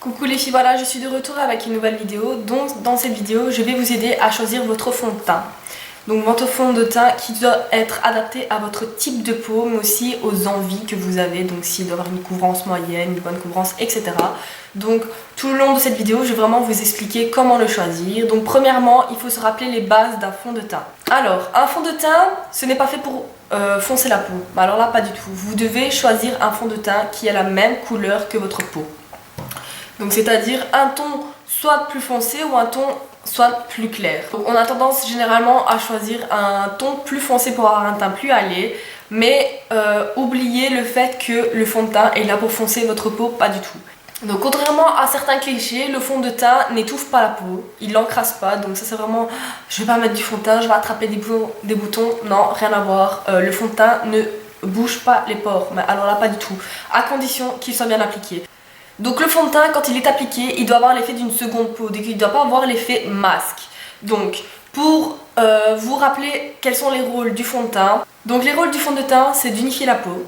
Coucou les filles, voilà, je suis de retour avec une nouvelle vidéo. Donc dans cette vidéo, je vais vous aider à choisir votre fond de teint. Donc votre fond de teint qui doit être adapté à votre type de peau, mais aussi aux envies que vous avez. Donc s'il doit avoir une couvrance moyenne, une bonne couvrance, etc. Donc tout le long de cette vidéo, je vais vraiment vous expliquer comment le choisir. Donc premièrement, il faut se rappeler les bases d'un fond de teint. Alors, un fond de teint, ce n'est pas fait pour foncer la peau. Alors là, pas du tout. Vous devez choisir un fond de teint qui a la même couleur que votre peau. Donc c'est-à-dire un ton soit plus foncé ou un ton soit plus clair. Donc, on a tendance généralement à choisir un ton plus foncé pour avoir un teint plus allé, mais oubliez le fait que le fond de teint est là pour foncer votre peau, pas du tout. Donc contrairement à certains clichés, le fond de teint n'étouffe pas la peau, il l'encrasse pas, donc ça c'est vraiment, je vais pas mettre du fond de teint, je vais attraper des boutons, non, rien à voir, le fond de teint ne bouge pas les pores, mais alors là pas du tout, à condition qu'il soit bien appliqué. Donc le fond de teint, quand il est appliqué, il doit avoir l'effet d'une seconde peau, donc il ne doit pas avoir l'effet masque. Donc pour vous rappeler quels sont les rôles du fond de teint, donc les rôles du fond de teint, c'est d'unifier la peau,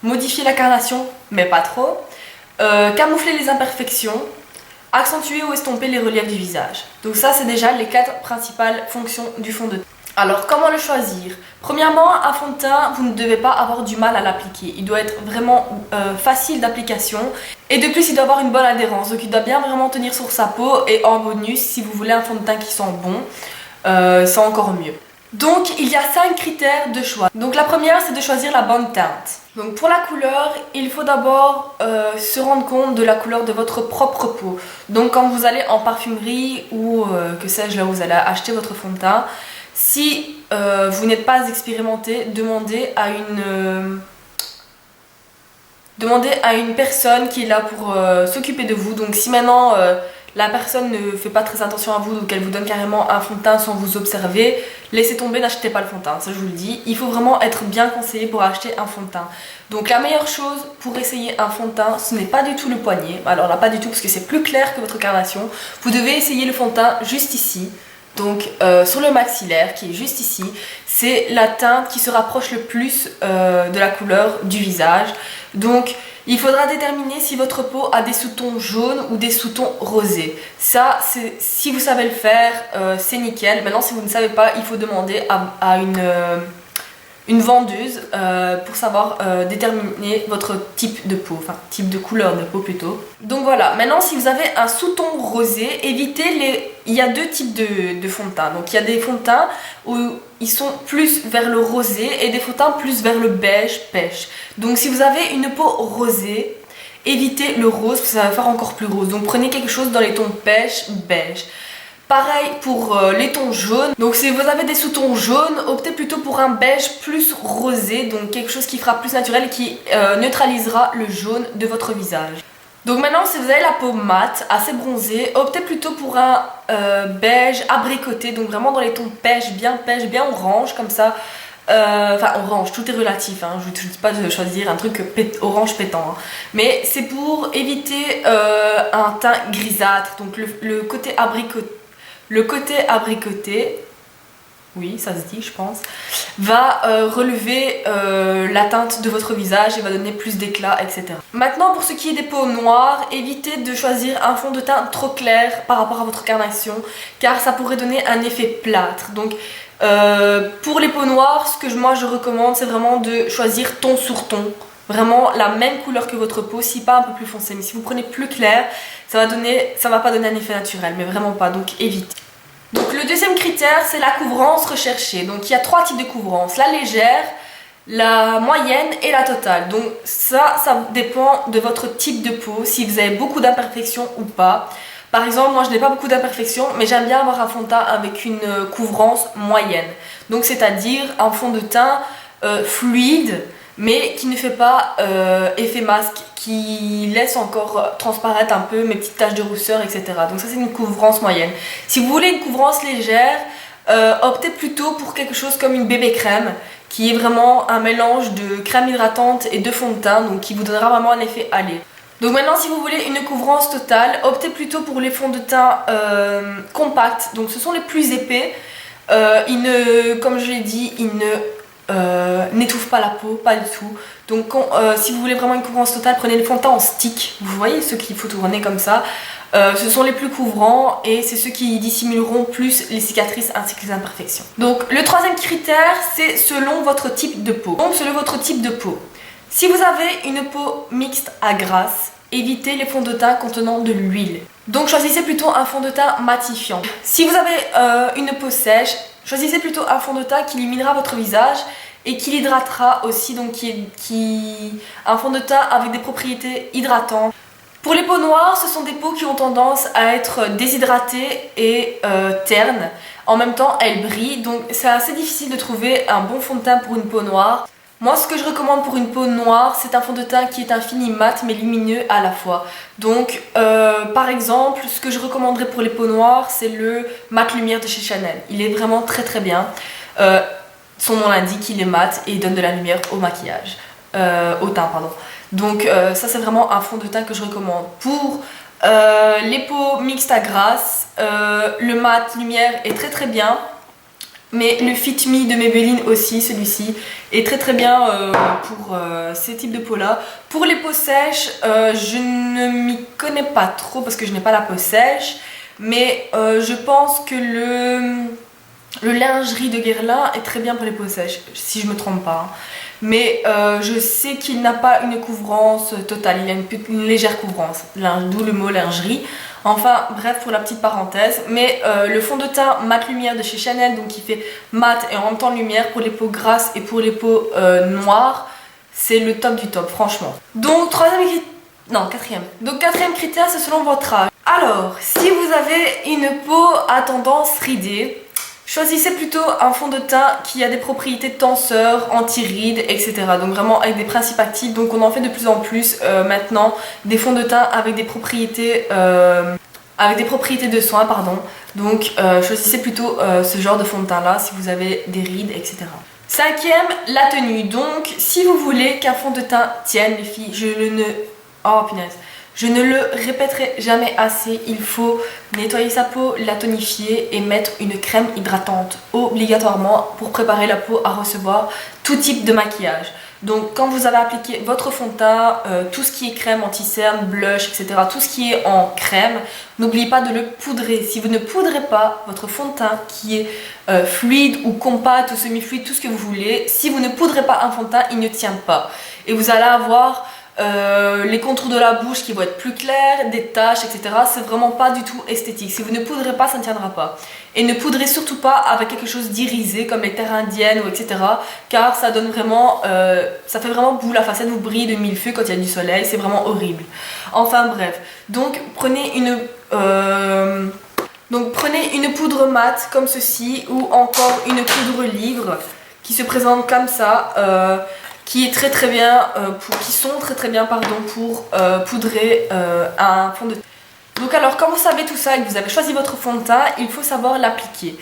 modifier la carnation, mais pas trop, camoufler les imperfections, accentuer ou estomper les reliefs du visage. Donc ça c'est déjà les 4 principales fonctions du fond de teint. Alors comment le choisir? Premièrement, un fond de teint, vous ne devez pas avoir du mal à l'appliquer. Il doit être vraiment facile d'application. Et de plus, il doit avoir une bonne adhérence. Donc il doit bien vraiment tenir sur sa peau. Et en bonus, si vous voulez un fond de teint qui sent bon, c'est encore mieux. Donc il y a 5 critères de choix. Donc la première, c'est de choisir la bonne teinte. Donc pour la couleur, il faut d'abord se rendre compte de la couleur de votre propre peau. Donc quand vous allez en parfumerie ou que sais-je, là où vous allez acheter votre fond de teint, si vous n'êtes pas expérimenté, demandez à une personne qui est là pour s'occuper de vous. Donc si maintenant la personne ne fait pas très attention à vous, donc elle vous donne carrément un fond de teint sans vous observer, laissez tomber, n'achetez pas le fond de teint, ça je vous le dis. Il faut vraiment être bien conseillé pour acheter un fond de teint. Donc la meilleure chose pour essayer un fond de teint, ce n'est pas du tout le poignet. Alors là pas du tout parce que c'est plus clair que votre carnation. Vous devez essayer le fond de teint juste ici. Donc sur le maxillaire qui est juste ici, c'est la teinte qui se rapproche le plus de la couleur du visage. Donc il faudra déterminer si votre peau a des sous-tons jaunes ou des sous-tons rosés. Ça, si vous savez le faire, c'est nickel. Maintenant si vous ne savez pas, il faut demander à une vendeuse pour savoir déterminer votre type de peau, enfin type de couleur de peau plutôt. Donc voilà, maintenant si vous avez un sous-ton rosé, évitez il y a 2 types de fond de teint. Donc il y a des fonds de teint où ils sont plus vers le rosé et des fonds de teint plus vers le beige pêche. Donc si vous avez une peau rosée, évitez le rose parce que ça va faire encore plus rose. Donc prenez quelque chose dans les tons pêche, beige. Pareil pour les tons jaunes. Donc si vous avez des sous-tons jaunes, optez plutôt pour un beige plus rosé. Donc quelque chose qui fera plus naturel et qui neutralisera le jaune de votre visage. Donc maintenant si vous avez la peau mate, assez bronzée, optez plutôt pour un beige abricoté. Donc vraiment dans les tons pêche, bien orange comme ça. Enfin orange, tout est relatif, hein. Je ne dis pas de choisir un truc orange pétant, hein. Mais c'est pour éviter un teint grisâtre. Donc le côté abricoté, oui ça se dit je pense, va relever la teinte de votre visage et va donner plus d'éclat, etc. Maintenant pour ce qui est des peaux noires, évitez de choisir un fond de teint trop clair par rapport à votre carnation car ça pourrait donner un effet plâtre. Donc pour les peaux noires, ce que moi je recommande c'est vraiment de choisir ton sur ton. Vraiment la même couleur que votre peau, si pas un peu plus foncé. Mais si vous prenez plus clair, ça va pas donner un effet naturel, mais vraiment pas, donc évitez. Donc le deuxième critère, c'est la couvrance recherchée. Donc il y a 3 types de couvrance, la légère, la moyenne et la totale. Donc ça dépend de votre type de peau, si vous avez beaucoup d'imperfections ou pas. Par exemple, moi je n'ai pas beaucoup d'imperfections, mais j'aime bien avoir un fond de teint avec une couvrance moyenne. Donc c'est-à-dire un fond de teint fluide, mais qui ne fait pas effet masque, qui laisse encore transparaître un peu mes petites taches de rousseur, etc. Donc ça c'est une couvrance moyenne. Si vous voulez une couvrance légère, optez plutôt pour quelque chose comme une bébé crème, qui est vraiment un mélange de crème hydratante et de fond de teint, donc qui vous donnera vraiment un effet allé. Donc maintenant si vous voulez une couvrance totale, optez plutôt pour les fonds de teint compacts, donc ce sont les plus épais. Comme je l'ai dit, ils ne n'étouffe pas la peau, pas du tout. Donc si vous voulez vraiment une couvrance totale, prenez le fond de teint en stick. Vous voyez ceux qu'il faut tourner comme ça. Ce sont les plus couvrants et c'est ceux qui dissimuleront plus les cicatrices ainsi que les imperfections. Donc le troisième critère, c'est selon votre type de peau. Donc selon votre type de peau. Si vous avez une peau mixte à grasse, évitez les fonds de teint contenant de l'huile. Donc choisissez plutôt un fond de teint matifiant. Si vous avez une peau sèche, choisissez plutôt un fond de teint qui illuminera votre visage et qui l'hydratera aussi, donc un fond de teint avec des propriétés hydratantes. Pour les peaux noires, ce sont des peaux qui ont tendance à être déshydratées et ternes. En même temps, elles brillent, donc c'est assez difficile de trouver un bon fond de teint pour une peau noire. Moi, ce que je recommande pour une peau noire, c'est un fond de teint qui est un fini mat mais lumineux à la fois. Donc, par exemple, ce que je recommanderais pour les peaux noires, c'est le mat lumière de chez Chanel. Il est vraiment très très bien. Son nom l'indique, il est mat et il donne de la lumière au maquillage, au teint, pardon. Donc, ça c'est vraiment un fond de teint que je recommande. Pour les peaux mixtes à grasse, le mat lumière est très très bien. Mais le Fit Me de Maybelline aussi, celui-ci, est très très bien pour ces types de peaux là. Pour les peaux sèches, je ne m'y connais pas trop parce que je n'ai pas la peau sèche. Mais je pense que le lingerie de Guerlain est très bien pour les peaux sèches, si je ne me trompe pas. Mais je sais qu'il n'a pas une couvrance totale, il a une légère couvrance, d'où le mot lingerie. Enfin bref, pour la petite parenthèse, mais le fond de teint mat lumière de chez Chanel, donc qui fait mat et en même temps lumière pour les peaux grasses et pour les peaux noires, c'est le top du top, franchement. Donc quatrième critère, c'est selon votre âge. Alors, si vous avez une peau à tendance ridée, choisissez plutôt un fond de teint qui a des propriétés tenseur, anti-rides, etc. Donc vraiment avec des principes actifs. Donc on en fait de plus en plus maintenant des fonds de teint avec des propriétés de soins, pardon. Donc choisissez plutôt ce genre de fond de teint là si vous avez des rides, etc. Cinquième, la tenue. Donc si vous voulez qu'un fond de teint tienne, les filles, je ne le répéterai jamais assez, il faut nettoyer sa peau, la tonifier et mettre une crème hydratante obligatoirement pour préparer la peau à recevoir tout type de maquillage. Donc quand vous avez appliqué votre fond de teint, tout ce qui est crème anti-cerne, blush, etc., tout ce qui est en crème, n'oubliez pas de le poudrer. Si vous ne poudrez pas votre fond de teint qui est fluide ou compact ou semi-fluide, tout ce que vous voulez, si vous ne poudrez pas un fond de teint, il ne tient pas. Et vous allez avoir les contours de la bouche qui vont être plus clairs, des taches, etc. C'est vraiment pas du tout esthétique. Si vous ne poudrez pas, ça ne tiendra pas. Et ne poudrez surtout pas avec quelque chose d'irisé comme les terres indiennes ou etc. Car ça donne vraiment, ça fait vraiment boule à facette, vous brillez de mille feux quand il y a du soleil, c'est vraiment horrible. Enfin bref, donc prenez une poudre mate comme ceci ou encore une poudre livre qui se présente comme ça. Qui sont très très bien pour poudrer un fond de teint. Donc alors quand vous savez tout ça et que vous avez choisi votre fond de teint, il faut savoir l'appliquer.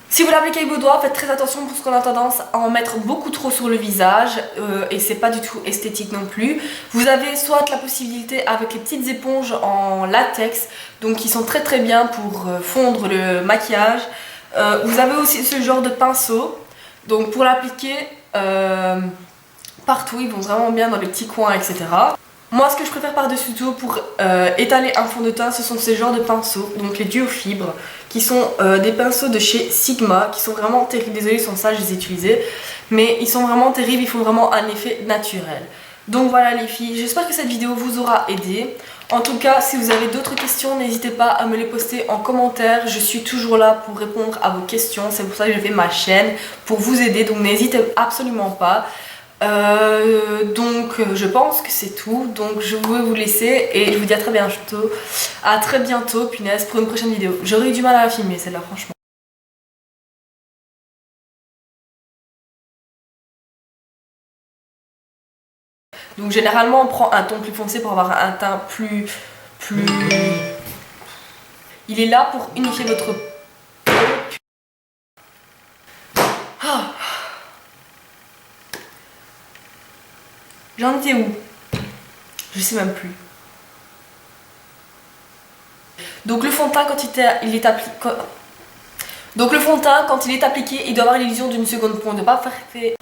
Si vous l'appliquez avec vos doigts, faites très attention parce qu'on a tendance à en mettre beaucoup trop sur le visage et c'est pas du tout esthétique non plus. Vous avez soit la possibilité avec les petites éponges en latex, donc qui sont très très bien pour fondre le maquillage. Vous avez aussi ce genre de pinceau, donc pour l'appliquer partout, ils vont vraiment bien dans les petits coins, etc. Moi, ce que je préfère par-dessus tout pour étaler un fond de teint, ce sont ces genres de pinceaux, donc les duo fibres, qui sont des pinceaux de chez Sigma, qui sont vraiment terribles. Désolée, ils sont sales, je les ai utilisés, mais ils sont vraiment terribles, ils font vraiment un effet naturel. Donc voilà les filles, j'espère que cette vidéo vous aura aidé. En tout cas, si vous avez d'autres questions, n'hésitez pas à me les poster en commentaire. Je suis toujours là pour répondre à vos questions. C'est pour ça que je fais ma chaîne, pour vous aider. Donc n'hésitez absolument pas. Je pense que c'est tout. Donc je vais vous laisser et je vous dis à très bientôt. À très bientôt, punaise, pour une prochaine vidéo. J'aurais eu du mal à la filmer celle-là, franchement. Donc généralement on prend un ton plus foncé pour avoir un teint plus... Il est là pour unifier votre peau. Ah. J'en étais où? Je sais même plus. Donc le fond de teint quand il est appliqué... Donc le fond de teint, quand il est appliqué, il doit avoir l'illusion d'une seconde pour ne pas faire effet.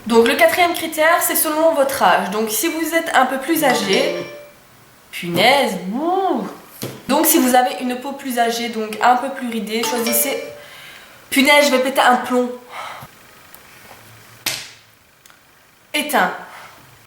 Donc le quatrième critère, c'est selon votre âge. Donc si vous êtes un peu plus âgé, punaise, bouh. Donc si vous avez une peau plus âgée, donc un peu plus ridée, choisissez... Punaise, je vais péter un plomb. Éteint.